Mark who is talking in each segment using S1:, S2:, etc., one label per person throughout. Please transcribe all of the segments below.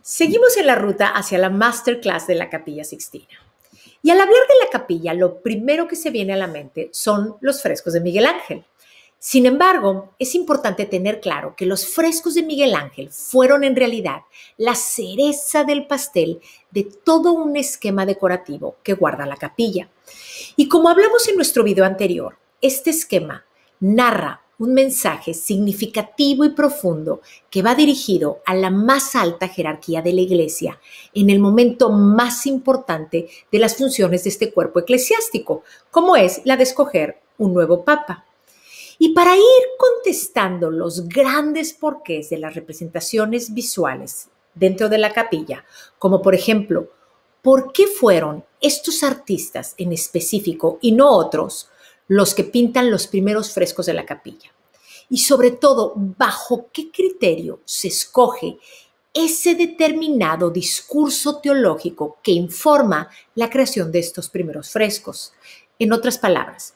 S1: Seguimos en la ruta hacia la masterclass de la Capilla Sixtina. Y al hablar de la capilla, lo primero que se viene a la mente son los frescos de Miguel Ángel. Sin embargo, es importante tener claro que los frescos de Miguel Ángel fueron en realidad la cereza del pastel de todo un esquema decorativo que guarda la capilla. Y como hablamos en nuestro video anterior, este esquema narra un mensaje significativo y profundo que va dirigido a la más alta jerarquía de la Iglesia en el momento más importante de las funciones de este cuerpo eclesiástico, como es la de escoger un nuevo papa. Y para ir contestando los grandes porqués de las representaciones visuales dentro de la capilla, como por ejemplo, ¿por qué fueron estos artistas en específico y no otros los que pintan los primeros frescos de la capilla? Y sobre todo, ¿bajo qué criterio se escoge ese determinado discurso teológico que informa la creación de estos primeros frescos? En otras palabras,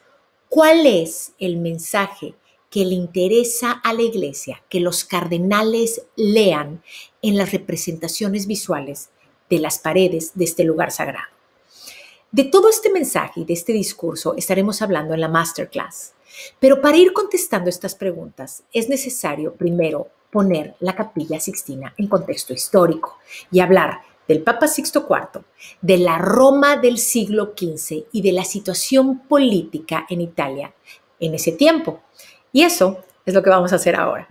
S1: ¿cuál es el mensaje que le interesa a la Iglesia que los cardenales lean en las representaciones visuales de las paredes de este lugar sagrado? De todo este mensaje y de este discurso estaremos hablando en la masterclass. Pero para ir contestando estas preguntas es necesario primero poner la Capilla Sixtina en contexto histórico y hablar del Papa Sixto IV, de la Roma del siglo XV y de la situación política en Italia en ese tiempo. Y eso es lo que vamos a hacer ahora.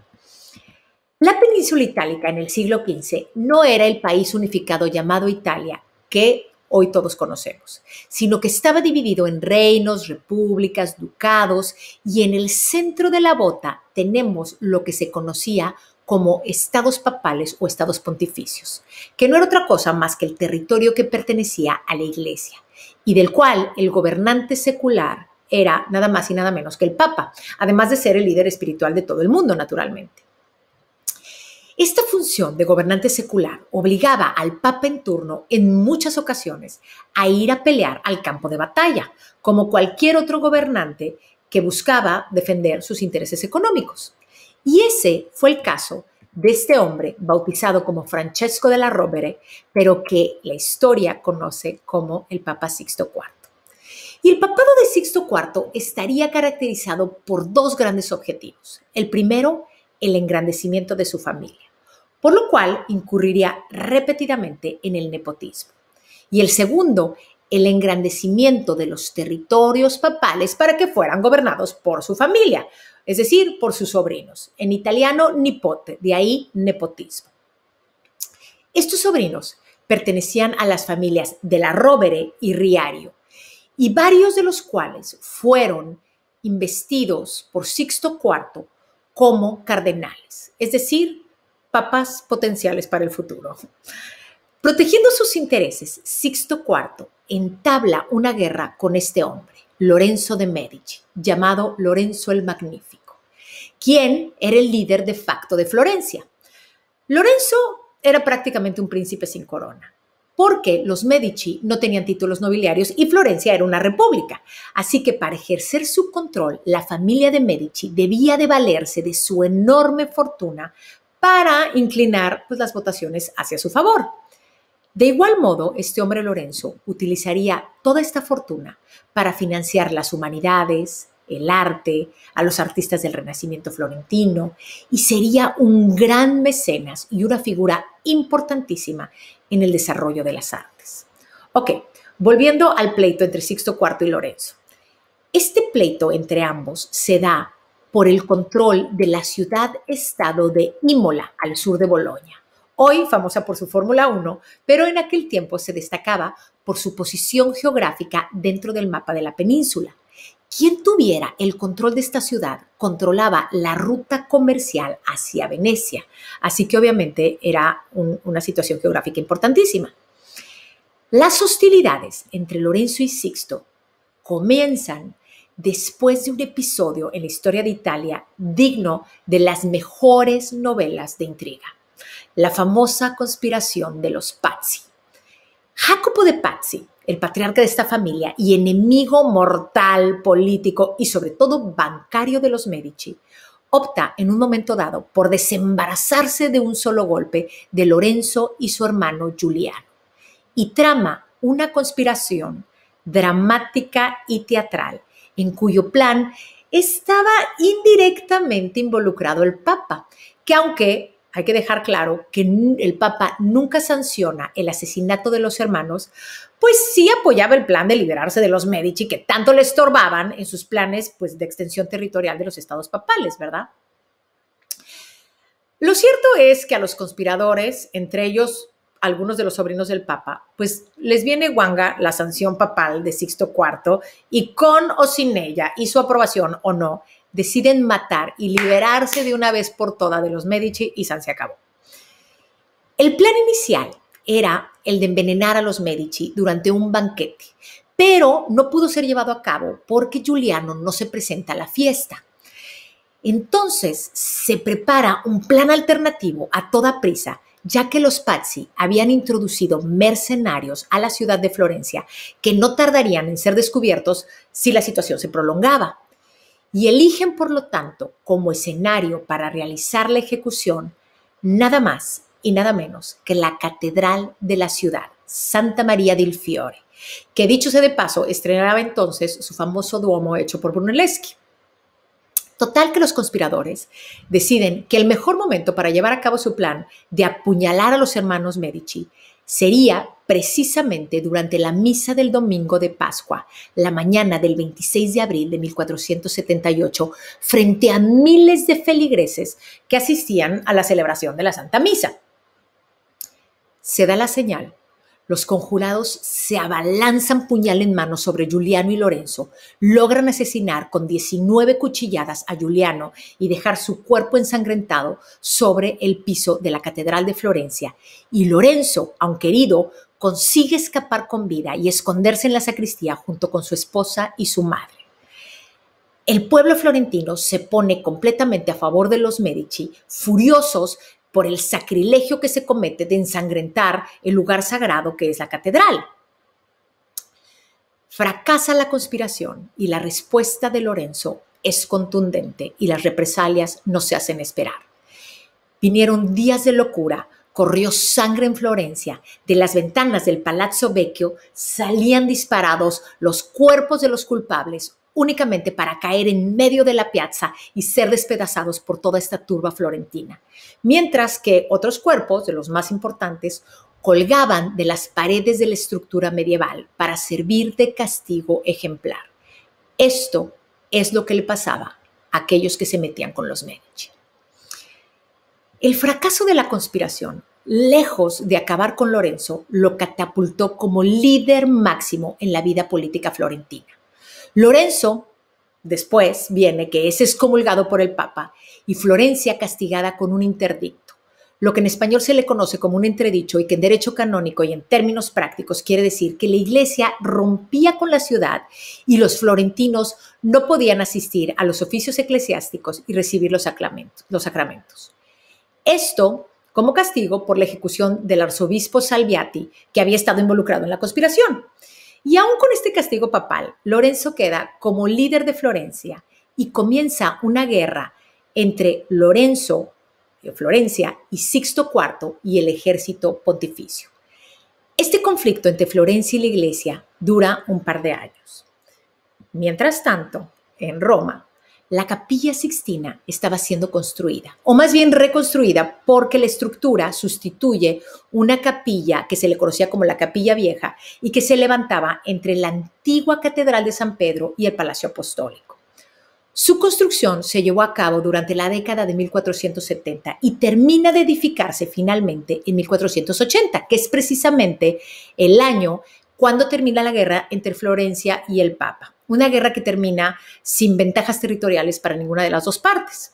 S1: La península itálica en el siglo XV no era el país unificado llamado Italia que hoy todos conocemos, sino que estaba dividido en reinos, repúblicas, ducados, y en el centro de la bota tenemos lo que se conocía como estados papales o estados pontificios, que no era otra cosa más que el territorio que pertenecía a la Iglesia y del cual el gobernante secular era nada más y nada menos que el Papa, además de ser el líder espiritual de todo el mundo, naturalmente. Esta función de gobernante secular obligaba al Papa en turno en muchas ocasiones a ir a pelear al campo de batalla, como cualquier otro gobernante que buscaba defender sus intereses económicos. Y ese fue el caso de este hombre bautizado como Francesco della Rovere, pero que la historia conoce como el Papa Sixto IV. Y el papado de Sixto IV estaría caracterizado por dos grandes objetivos. El primero, el engrandecimiento de su familia, por lo cual incurriría repetidamente en el nepotismo. Y el segundo, el engrandecimiento de los territorios papales para que fueran gobernados por su familia, es decir, por sus sobrinos. En italiano, nipote, de ahí nepotismo. Estos sobrinos pertenecían a las familias de la Rovere y Riario, y varios de los cuales fueron investidos por Sixto IV como cardenales, es decir, papas potenciales para el futuro. Protegiendo sus intereses, Sixto IV entabla una guerra con este hombre, Lorenzo de Medici, llamado Lorenzo el Magnífico, quien era el líder de facto de Florencia. Lorenzo era prácticamente un príncipe sin corona, porque los Medici no tenían títulos nobiliarios y Florencia era una república. Así que para ejercer su control, la familia de Medici debía de valerse de su enorme fortuna para inclinar las votaciones hacia su favor. De igual modo, este hombre Lorenzo utilizaría toda esta fortuna para financiar las humanidades, el arte, a los artistas del Renacimiento florentino, y sería un gran mecenas y una figura importantísima en el desarrollo de las artes. Ok, volviendo al pleito entre Sixto IV y Lorenzo. Este pleito entre ambos se da por el control de la ciudad-estado de Imola, al sur de Bolonia, hoy famosa por su Fórmula 1, pero en aquel tiempo se destacaba por su posición geográfica dentro del mapa de la península. Quien tuviera el control de esta ciudad controlaba la ruta comercial hacia Venecia, así que obviamente era una situación geográfica importantísima. Las hostilidades entre Lorenzo y Sixto comienzan después de un episodio en la historia de Italia digno de las mejores novelas de intriga, la famosa conspiración de los Pazzi. Jacopo de Pazzi, el patriarca de esta familia y enemigo mortal político y sobre todo bancario de los Medici, opta en un momento dado por desembarazarse de un solo golpe de Lorenzo y su hermano Giuliano y trama una conspiración dramática y teatral en cuyo plan estaba indirectamente involucrado el Papa, que aunque hay que dejar claro que el Papa nunca sanciona el asesinato de los hermanos, pues sí apoyaba el plan de liberarse de los Medici que tanto le estorbaban en sus planes pues, de extensión territorial de los estados papales, ¿verdad? Lo cierto es que a los conspiradores, entre ellos algunos de los sobrinos del Papa, pues les viene guanga la sanción papal de Sixto IV y con o sin ella y su aprobación o no, deciden matar y liberarse de una vez por todas de los Medici y se acabó. El plan inicial era el de envenenar a los Medici durante un banquete, pero no pudo ser llevado a cabo porque Giuliano no se presenta a la fiesta. Entonces se prepara un plan alternativo a toda prisa, ya que los Pazzi habían introducido mercenarios a la ciudad de Florencia que no tardarían en ser descubiertos si la situación se prolongaba. Y eligen, por lo tanto, como escenario para realizar la ejecución nada más y nada menos que la catedral de la ciudad, Santa Maria del Fiore, que dicho sea de paso, estrenaba entonces su famoso Duomo hecho por Brunelleschi. Total que los conspiradores deciden que el mejor momento para llevar a cabo su plan de apuñalar a los hermanos Medici sería precisamente durante la misa del domingo de Pascua, la mañana del 26 de abril de 1478, frente a miles de feligreses que asistían a la celebración de la Santa Misa. Se da la señal. Los conjurados se abalanzan puñal en mano sobre Giuliano y Lorenzo, logran asesinar con 19 cuchilladas a Giuliano y dejar su cuerpo ensangrentado sobre el piso de la Catedral de Florencia. Y Lorenzo, aunque herido, consigue escapar con vida y esconderse en la sacristía junto con su esposa y su madre. El pueblo florentino se pone completamente a favor de los Medici, furiosos por el sacrilegio que se comete de ensangrentar el lugar sagrado que es la catedral. Fracasa la conspiración y la respuesta de Lorenzo es contundente y las represalias no se hacen esperar. Vinieron días de locura, corrió sangre en Florencia, de las ventanas del Palazzo Vecchio salían disparados los cuerpos de los culpables, únicamente para caer en medio de la piazza y ser despedazados por toda esta turba florentina, mientras que otros cuerpos, de los más importantes, colgaban de las paredes de la estructura medieval para servir de castigo ejemplar. Esto es lo que le pasaba a aquellos que se metían con los Medici. El fracaso de la conspiración, lejos de acabar con Lorenzo, lo catapultó como líder máximo en la vida política florentina. Lorenzo, después viene que es excomulgado por el Papa y Florencia castigada con un interdicto, lo que en español se le conoce como un entredicho y que en derecho canónico y en términos prácticos quiere decir que la iglesia rompía con la ciudad y los florentinos no podían asistir a los oficios eclesiásticos y recibir los sacramentos. Esto como castigo por la ejecución del arzobispo Salviati, que había estado involucrado en la conspiración. Y aún con este castigo papal, Lorenzo queda como líder de Florencia y comienza una guerra entre Florencia y Sixto IV y el ejército pontificio. Este conflicto entre Florencia y la iglesia dura un par de años. Mientras tanto, en Roma, la Capilla Sixtina estaba siendo construida, o más bien reconstruida, porque la estructura sustituye una capilla que se le conocía como la Capilla Vieja y que se levantaba entre la antigua Catedral de San Pedro y el Palacio Apostólico. Su construcción se llevó a cabo durante la década de 1470 y termina de edificarse finalmente en 1480, que es precisamente el año cuando termina la guerra entre Florencia y el Papa. Una guerra que termina sin ventajas territoriales para ninguna de las dos partes.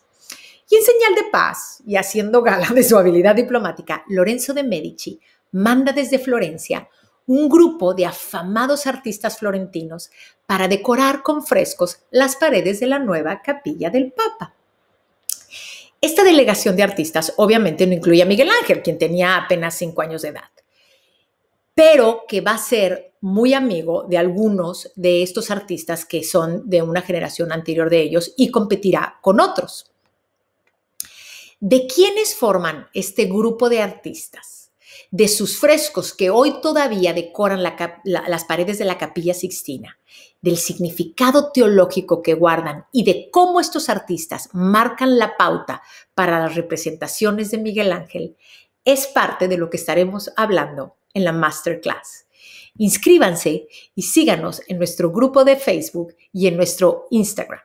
S1: Y en señal de paz y haciendo gala de su habilidad diplomática, Lorenzo de Medici manda desde Florencia un grupo de afamados artistas florentinos para decorar con frescos las paredes de la nueva capilla del Papa. Esta delegación de artistas obviamente no incluye a Miguel Ángel, quien tenía apenas 5 años de edad, pero que va a ser muy amigo de algunos de estos artistas que son de una generación anterior de ellos y competirá con otros. de quiénes forman este grupo de artistas, de sus frescos que hoy todavía decoran las paredes de la Capilla Sixtina, del significado teológico que guardan y de cómo estos artistas marcan la pauta para las representaciones de Miguel Ángel, es parte de lo que estaremos hablando en la Masterclass. Inscríbanse y síganos en nuestro grupo de Facebook y en nuestro Instagram.